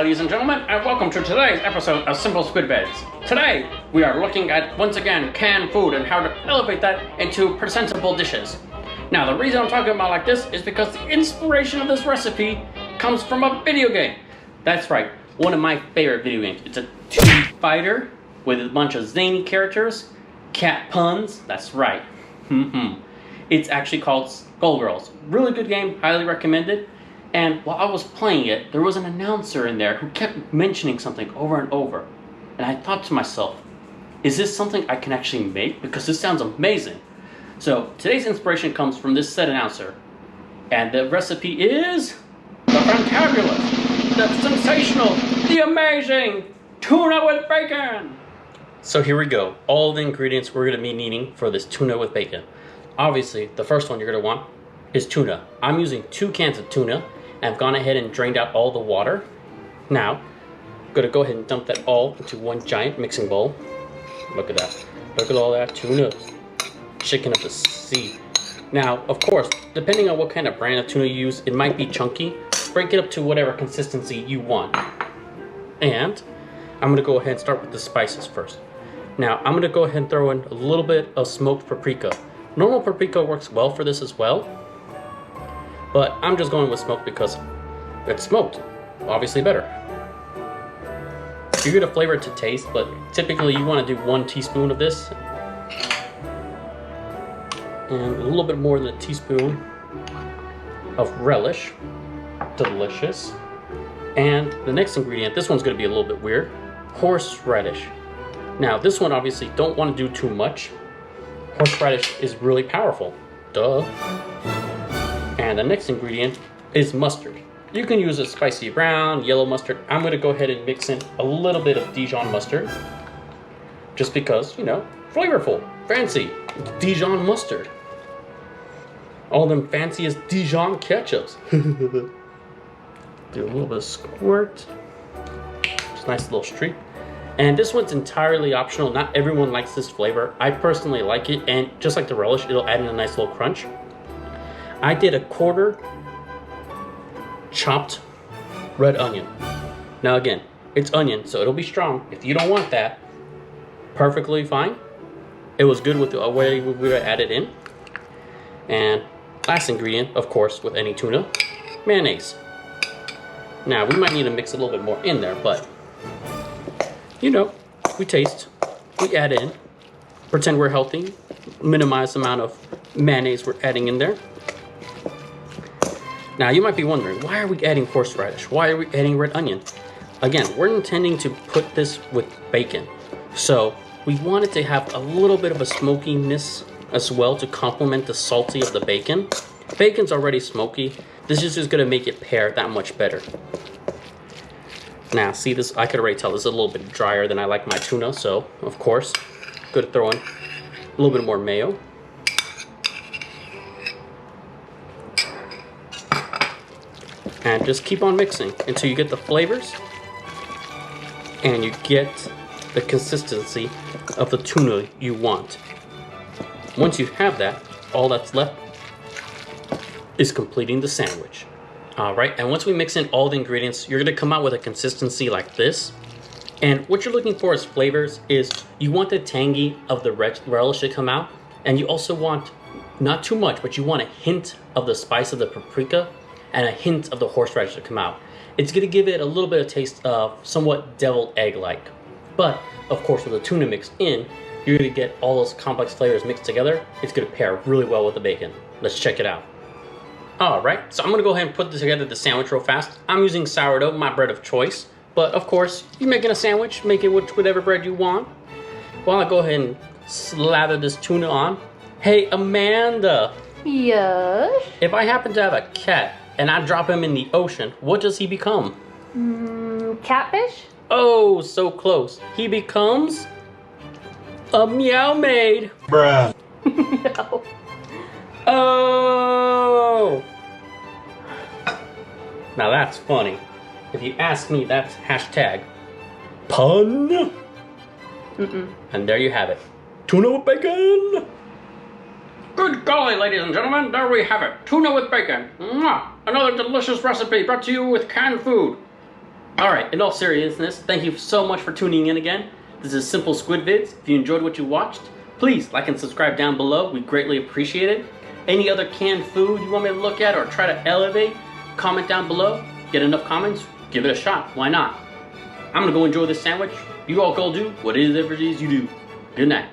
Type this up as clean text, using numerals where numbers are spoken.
ladies and gentlemen, and welcome to today's episode of Simple Squid Beds. Today, we are looking at, once again, canned food and how to elevate that into presentable dishes. Now, the reason I'm talking about like this is because the inspiration of this recipe comes from a video game. That's right, one of my favorite video games. It's a 2D fighter with a bunch of zany characters, cat puns, that's right. It's actually called Skullgirls. Really good game, highly recommended. And while I was playing it, there was an announcer in there who kept mentioning something over and over. And I thought to myself, is this something I can actually make? Because this sounds amazing. So today's inspiration comes from this said announcer. And the recipe is the fantabulous, the sensational, the amazing tuna with bacon. So here we go. All the ingredients we're going to be needing for this tuna with bacon. Obviously, the first one you're going to want is tuna. I'm using 2 cans of tuna. I've gone ahead and drained out all the water. Now, I'm going to go ahead and dump that all into one giant mixing bowl. Look at that. Look at all that tuna. Chicken of the sea. Now, of course, depending on what kind of brand of tuna you use, it might be chunky. Break it up to whatever consistency you want. And I'm going to go ahead and start with the spices first. Now, I'm going to go ahead and throw in a little bit of smoked paprika. Normal paprika works well for this as well. But I'm just going with smoked because it's smoked. Obviously better. You're going to flavor it to taste, but typically you want to do 1 teaspoon of this. And a little bit more than a teaspoon of relish. Delicious. And the next ingredient, this one's going to be a little bit weird. Horseradish. Now this one obviously don't want to do too much. Horseradish is really powerful. Duh. And the next ingredient is mustard. You can use a spicy brown, yellow mustard. I'm going to go ahead and mix in a little bit of Dijon mustard. Just because, you know, flavorful, fancy. Dijon mustard. All them fanciest Dijon ketchups. Do a little bit of squirt. Just a nice little streak. And this one's entirely optional. Not everyone likes this flavor. I personally like it. And just like the relish, it'll add in a nice little crunch. I did a 1/4 chopped red onion. Now again, it's onion, so it'll be strong. If you don't want that, perfectly fine. It was good with the way we added in. And last ingredient, of course, with any tuna, mayonnaise. Now, we might need to mix a little bit more in there, but, you know, we taste, we add in, pretend we're healthy, minimize the amount of mayonnaise we're adding in there. Now, you might be wondering, why are we adding horseradish? Why are we adding red onion? Again, we're intending to put this with bacon. So, we wanted to have a little bit of a smokiness as well to complement the salty of the bacon. Bacon's already smoky. This is just going to make it pair that much better. Now, see this? I could already tell this is a little bit drier than I like my tuna. So, of course, going to throw in a little bit more mayo. And just keep on mixing until you get the flavors and you get the consistency of the tuna you want. Once you have that, all that's left is completing the sandwich. Alright, and once we mix in all the ingredients, you're going to come out with a consistency like this. And what you're looking for as flavors is you want the tangy of the relish to come out. And you also want, not too much, but you want a hint of the spice of the paprika and a hint of the horseradish to come out. It's going to give it a little bit of taste of somewhat deviled egg-like. But, of course, with the tuna mixed in, you're going to get all those complex flavors mixed together. It's going to pair really well with the bacon. Let's check it out. Alright, so I'm going to go ahead and put this together, the sandwich real fast. I'm using sourdough, my bread of choice. But, of course, you're making a sandwich, make it with whatever bread you want. While I go ahead and slather this tuna on. Hey, Amanda. Yes? If I happen to have a cat, and I drop him in the ocean, what does he become? Catfish? Oh, so close. He becomes a meow maid. Bruh. No. Oh. Now that's funny. If you ask me, that's hashtag pun. And there you have it. Tuna with bacon. Good golly, ladies and gentlemen, there we have it. Tuna with bacon. Mwah! Another delicious recipe brought to you with canned food. Alright, in all seriousness, thank you so much for tuning in again. This is Simple Squid Vids. If you enjoyed what you watched, please like and subscribe down below. We greatly appreciate it. Any other canned food you want me to look at or try to elevate, comment down below. Get enough comments, give it a shot. Why not? I'm gonna go enjoy this sandwich. You all go do whatever it is you do. Good night.